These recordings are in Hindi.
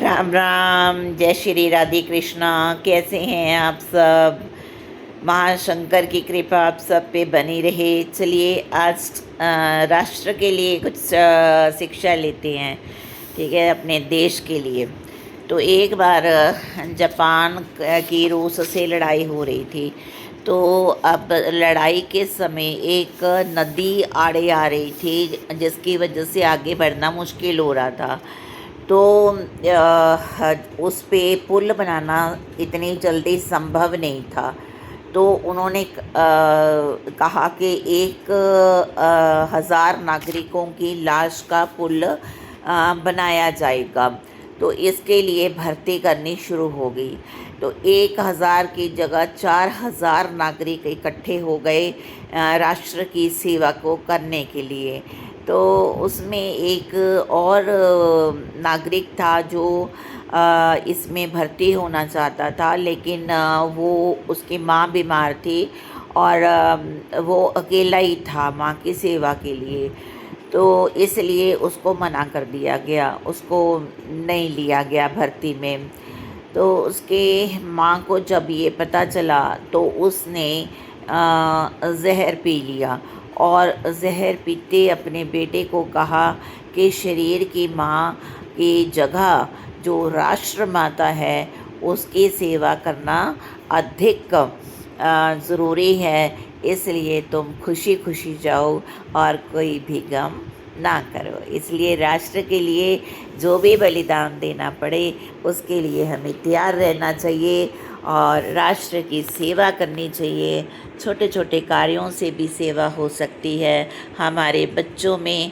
राम राम, जय श्री राधे कृष्णा। कैसे हैं आप सब? महाशंकर की कृपा आप सब पे बनी रहे। चलिए आज राष्ट्र के लिए कुछ शिक्षा लेते हैं, ठीक है, अपने देश के लिए। तो एक बार जापान की रूस से लड़ाई हो रही थी। तो अब लड़ाई के समय एक नदी आड़े आ रही थी, जिसकी वजह से आगे बढ़ना मुश्किल हो रहा था। तो उस पे पुल बनाना इतनी जल्दी संभव नहीं था। तो उन्होंने कहा कि 1,000 नागरिकों की लाश का पुल बनाया जाएगा। तो इसके लिए भर्ती करनी शुरू हो गई। तो 1,000 की जगह 4,000 नागरिक इकट्ठे हो गए राष्ट्र की सेवा को करने के लिए। तो उसमें एक और नागरिक था जो इसमें भर्ती होना चाहता था, लेकिन वो उसकी माँ बीमार थी और वो अकेला ही था माँ की सेवा के लिए। तो इसलिए उसको मना कर दिया गया, उसको नहीं लिया गया भर्ती में। तो उसके माँ को जब ये पता चला तो उसने जहर पी लिया और जहर पीते अपने बेटे को कहा कि शरीर की माँ की जगह जो राष्ट्र माता है उसकी सेवा करना अधिक ज़रूरी है, इसलिए तुम खुशी खुशी जाओ और कोई भी गम ना करो। इसलिए राष्ट्र के लिए जो भी बलिदान देना पड़े उसके लिए हमें तैयार रहना चाहिए और राष्ट्र की सेवा करनी चाहिए। छोटे छोटे कार्यों से भी सेवा हो सकती है। हमारे बच्चों में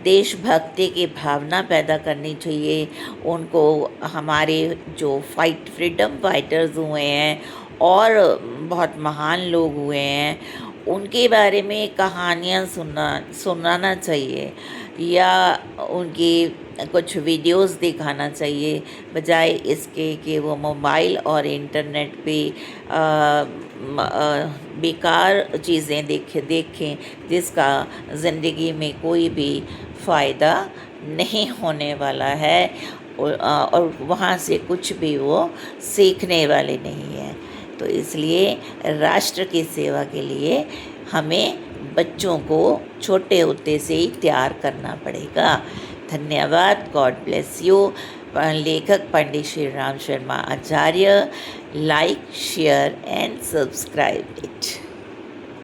देशभक्ति की भावना पैदा करनी चाहिए। उनको हमारे जो फ्रीडम फाइटर्स हुए हैं और बहुत महान लोग हुए हैं उनके बारे में कहानियाँ सुनाना चाहिए या उनकी कुछ वीडियोस दिखाना चाहिए, बजाय इसके कि वो मोबाइल और इंटरनेट पे बेकार चीज़ें देखें जिसका ज़िंदगी में कोई भी फ़ायदा नहीं होने वाला है और वहाँ से कुछ भी वो सीखने वाले नहीं हैं। तो इसलिए राष्ट्र की सेवा के लिए हमें बच्चों को छोटे होते से ही तैयार करना पड़ेगा। धन्यवाद। God bless you. लेखक Pandit Shri Ram Sharma Acharya. Like, share and subscribe it.